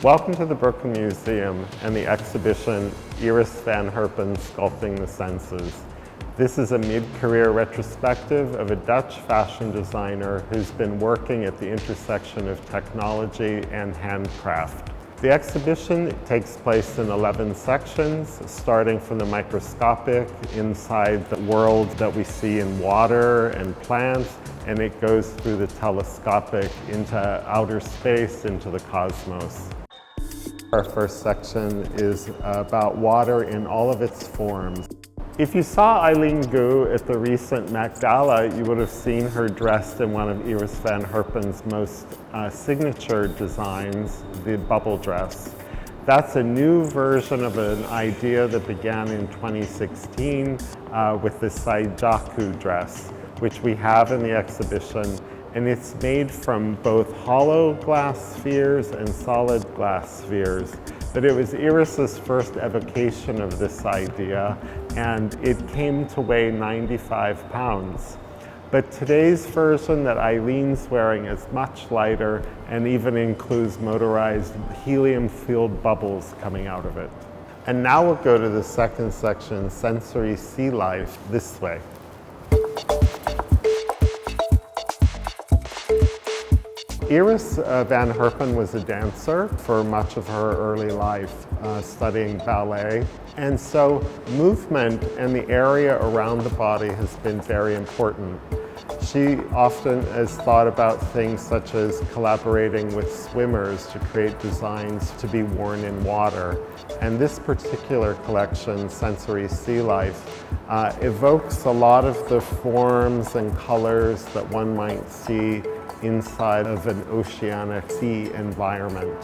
Welcome to the Brooklyn Museum and the exhibition Iris van Herpen Sculpting the Senses. This is a mid-career retrospective of a Dutch fashion designer who's been working at the intersection of technology and handcraft. The exhibition takes place in 11 sections, starting from the microscopic inside the world that we see in water and plants, and it goes through the telescopic into outer space, into the cosmos. Our first section is about water in all of its forms. If you saw Eileen Gu at the recent Met Gala, you would have seen her dressed in one of Iris van Herpen's most signature designs, the bubble dress. That's a new version of an idea that began in 2016 with the Seijaku Dress, which we have in the exhibition. And it's made from both hollow glass spheres and solid glass spheres. But it was Iris's first evocation of this idea, and it came to weigh 95 pounds. But today's version that Eileen's wearing is much lighter and even includes motorized helium-filled bubbles coming out of it. And now we'll go to the second section, Sensory Sea Life, this way. Iris van Herpen was a dancer for much of her early life, studying ballet. And so movement and the area around the body has been very important. She often has thought about things such as collaborating with swimmers to create designs to be worn in water. And this particular collection, Sensory Sea Life, evokes a lot of the forms and colors that one might see inside of an oceanic sea environment.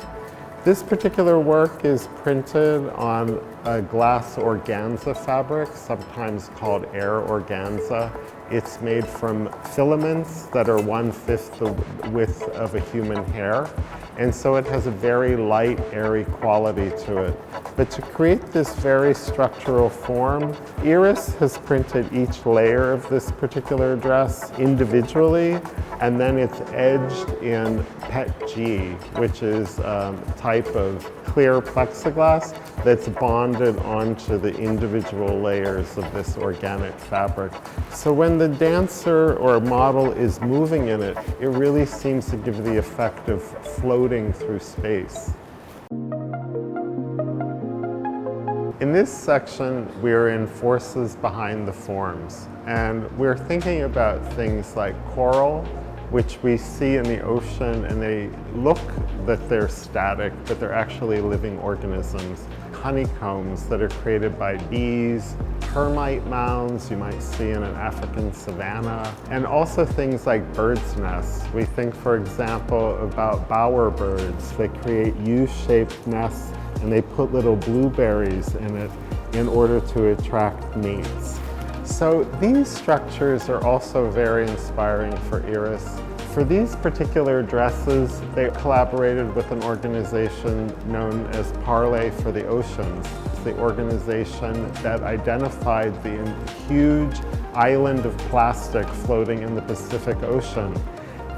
This particular work is printed on a glass organza fabric, sometimes called air organza. It's made from filaments that are 1/5 the width of a human hair. And so it has a very light, airy quality to it. But to create this very structural form, Iris has printed each layer of this particular dress individually, and then it's edged in PETG, which is a type of clear plexiglass that's bonded onto the individual layers of this organic fabric. So when the dancer or model is moving in it, it really seems to give the effect of floating through space. In this section, we're in forces behind the forms, and we're thinking about things like coral, which we see in the ocean, and they look that they're static, but they're actually living organisms. Honeycombs that are created by bees, termite mounds you might see in an African savanna, and also things like birds' nests. We think, for example, about bowerbirds. They create U-shaped nests, and they put little blueberries in it in order to attract mates. So these structures are also very inspiring for Iris. For these particular dresses, they collaborated with an organization known as Parley for the Oceans. It's the organization that identified the huge island of plastic floating in the Pacific Ocean.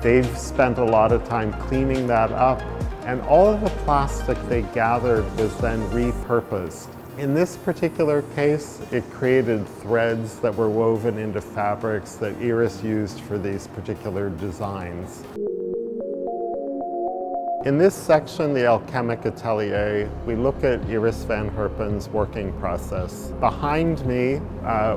They've spent a lot of time cleaning that up, and all of the plastic they gathered was then repurposed. In this particular case, it created threads that were woven into fabrics that Iris used for these particular designs. In this section, the Alchemical Atelier, we look at Iris van Herpen's working process. Behind me,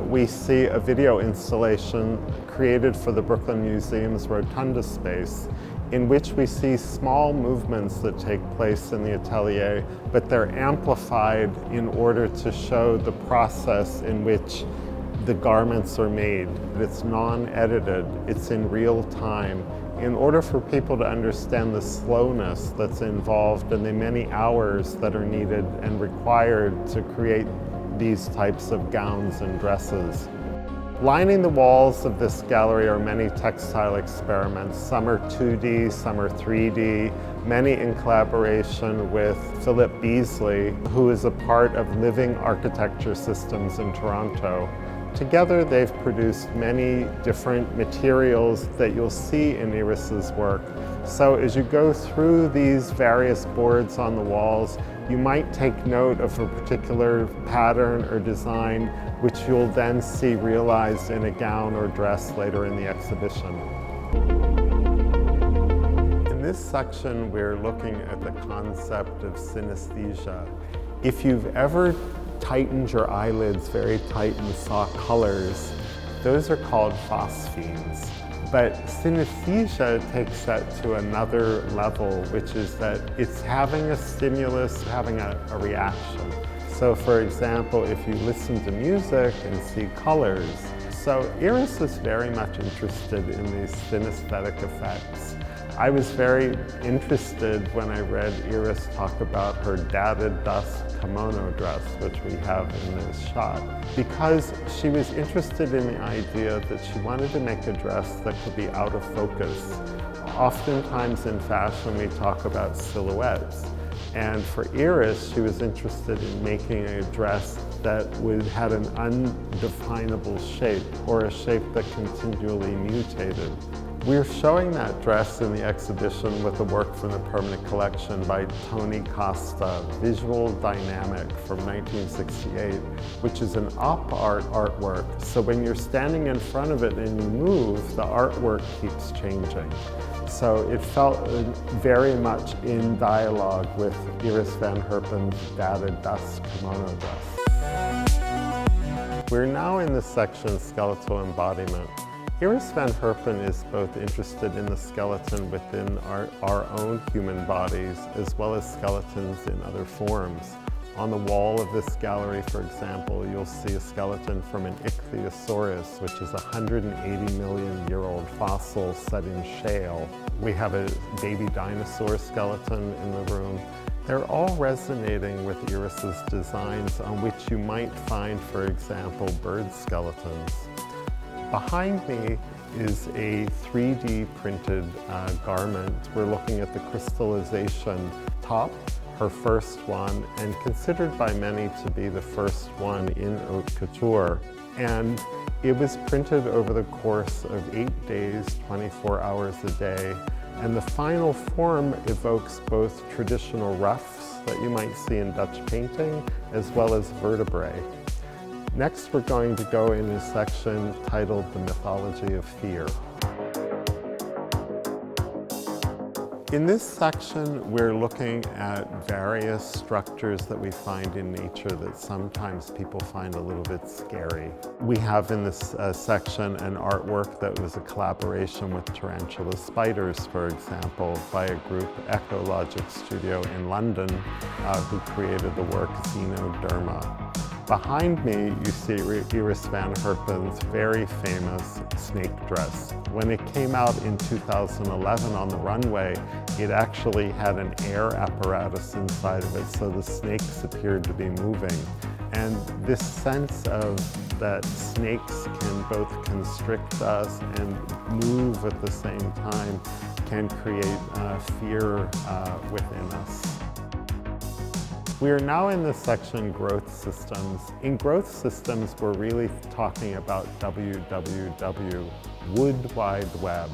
we see a video installation created for the Brooklyn Museum's Rotunda space, in which we see small movements that take place in the atelier, but they're amplified in order to show the process in which the garments are made. It's non-edited, it's in real time, in order for people to understand the slowness that's involved and the many hours that are needed and required to create these types of gowns and dresses. Lining the walls of this gallery are many textile experiments. Some are 2D, some are 3D, many in collaboration with Philip Beasley, who is a part of Living Architecture Systems in Toronto. Together, they've produced many different materials that you'll see in Iris's work, So as you go through these various boards on the walls, you might take note of a particular pattern or design, which you'll then see realized in a gown or dress later in the exhibition. In this section, we're looking at the concept of synesthesia. If you've ever tightened your eyelids very tight and saw colors, those are called phosphenes. But synesthesia takes that to another level, which is that it's having a stimulus, having a reaction. So for example, if you listen to music and see colors, so Iris is very much interested in these synesthetic effects. I was very interested when I read Iris talk about her dadded dust kimono dress, which we have in this shot, because she was interested in the idea that she wanted to make a dress that could be out of focus. Oftentimes in fashion we talk about silhouettes, and for Iris she was interested in making a dress that had an undefinable shape, or a shape that continually mutated. We're showing that dress in the exhibition with a work from the permanent collection by Tony Costa, Visual Dynamic from 1968, which is an op art artwork. So when you're standing in front of it and you move, the artwork keeps changing. So it felt very much in dialogue with Iris van Herpen's dadded dust kimono dress. We're now in the section Skeletal Embodiment. Iris van Herpen is both interested in the skeleton within our own human bodies, as well as skeletons in other forms. On the wall of this gallery, for example, you'll see a skeleton from an ichthyosaurus, which is a 180-million-year-old fossil set in shale. We have a baby dinosaur skeleton in the room. They're all resonating with Iris's designs, on which you might find, for example, bird skeletons. Behind me is a 3D printed garment. We're looking at the crystallization top, her first one, and considered by many to be the first one in Haute Couture. And it was printed over the course of 8 days, 24 hours a day. And the final form evokes both traditional ruffs that you might see in Dutch painting, as well as vertebrae. Next, we're going to go in a section titled The Mythology of Fear. In this section, we're looking at various structures that we find in nature that sometimes people find a little bit scary. We have in this section an artwork that was a collaboration with tarantula spiders, for example, by a group, Ecologic Studio in London, who created the work Xenoderma. Behind me, you see Iris van Herpen's very famous snake dress. When it came out in 2011 on the runway, it actually had an air apparatus inside of it, so the snakes appeared to be moving. And this sense of that snakes can both constrict us and move at the same time can create fear within us. We are now in the section Growth Systems. In Growth Systems, we're really talking about WWW, Wood Wide Web.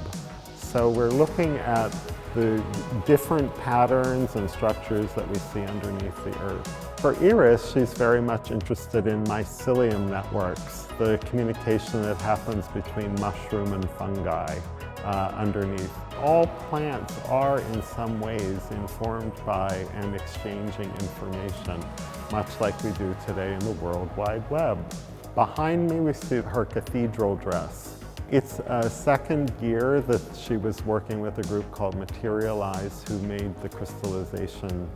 So we're looking at the different patterns and structures that we see underneath the earth. For Iris, she's very much interested in mycelium networks, the communication that happens between mushroom and fungi underneath. All plants are in some ways informed by and exchanging information, much like we do today in the World Wide Web. Behind me we see her cathedral dress. It's a second year that she was working with a group called Materialize, who made the crystallization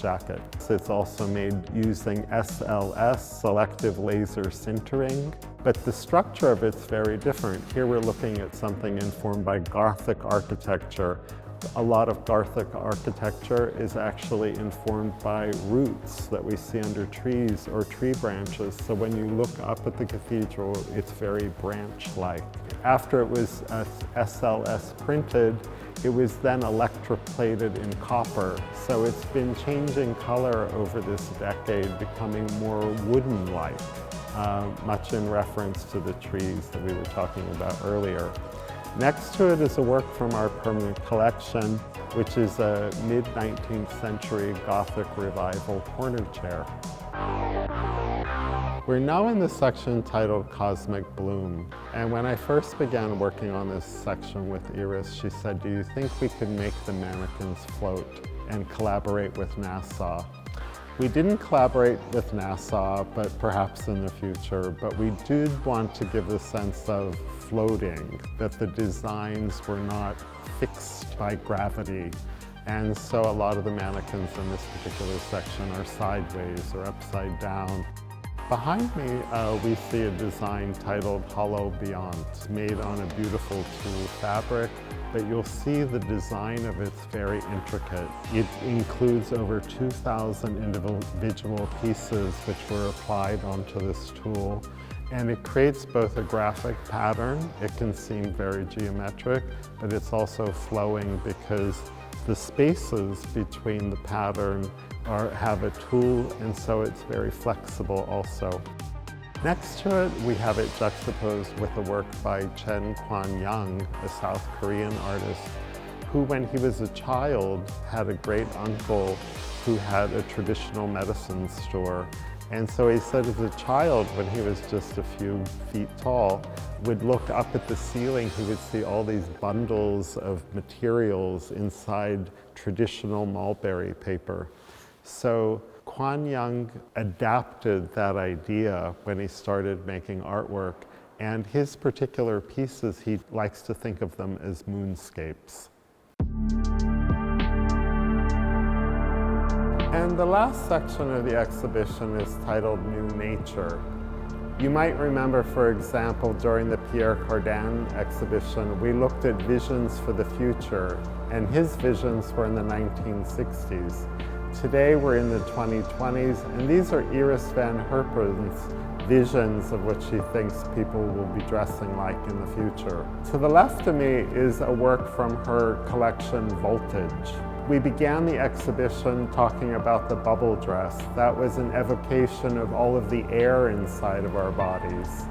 jacket. It's also made using SLS, selective laser sintering, but the structure of it's very different. Here we're looking at something informed by Gothic architecture. A lot of Gothic architecture is actually informed by roots that we see under trees or tree branches. So when you look up at the cathedral, it's very branch-like. After it was SLS printed, it was then electroplated in copper. So it's been changing color over this decade, becoming more wooden-like, much in reference to the trees that we were talking about earlier. Next to it is a work from our permanent collection, which is a mid-19th century Gothic revival corner chair. We're now in the section titled Cosmic Bloom. And when I first began working on this section with Iris, she said, "Do you think we could make the mannequins float and collaborate with NASA?" We didn't collaborate with NASA, but perhaps in the future, but we did want to give the sense of floating, that the designs were not fixed by gravity. And so a lot of the mannequins in this particular section are sideways or upside down. Behind me, we see a design titled Hollow Beyond, made on a beautiful tulle fabric, but you'll see the design of it's very intricate. It includes over 2,000 individual pieces which were applied onto this tulle, and it creates both a graphic pattern. It can seem very geometric, but it's also flowing because the spaces between the pattern have a tulle, and so it's very flexible also. Next to it, we have it juxtaposed with a work by Chen Kwan-young, a South Korean artist, who when he was a child had a great uncle who had a traditional medicine store. And so he said as a child, when he was just a few feet tall, would look up at the ceiling, he would see all these bundles of materials inside traditional mulberry paper. So Kwan-young adapted that idea when he started making artwork, and his particular pieces, he likes to think of them as moonscapes. And the last section of the exhibition is titled New Nature. You might remember, for example, during the Pierre Cardin exhibition, we looked at visions for the future, and his visions were in the 1960s. Today we're in the 2020s, and these are IrisvanHerpen's visions of what she thinks people will be dressing like in the future. To the left of me is a work from her collection Voltage. We began the exhibition talking about the bubble dress. That was an evocation of all of the air inside of our bodies.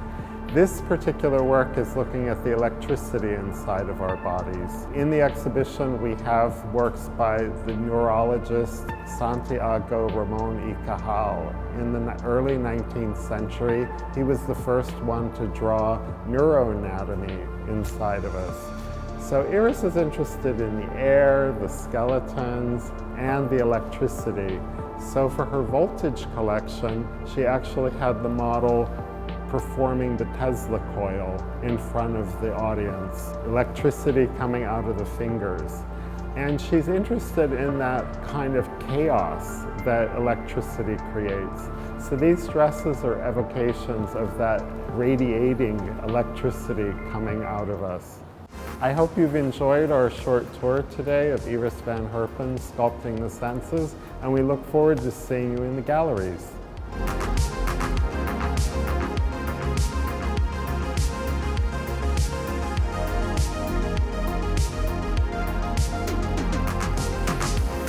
This particular work is looking at the electricity inside of our bodies. In the exhibition, we have works by the neurologist Santiago Ramon y Cajal. In the early 19th century, he was the first one to draw neuroanatomy inside of us. So Iris is interested in the air, the skeletons, and the electricity. So for her Voltage collection, she actually had the model performing the Tesla coil in front of the audience, electricity coming out of the fingers. And she's interested in that kind of chaos that electricity creates. So these dresses are evocations of that radiating electricity coming out of us. I hope you've enjoyed our short tour today of IrisvanHerpen Sculpting the Senses, and we look forward to seeing you in the galleries.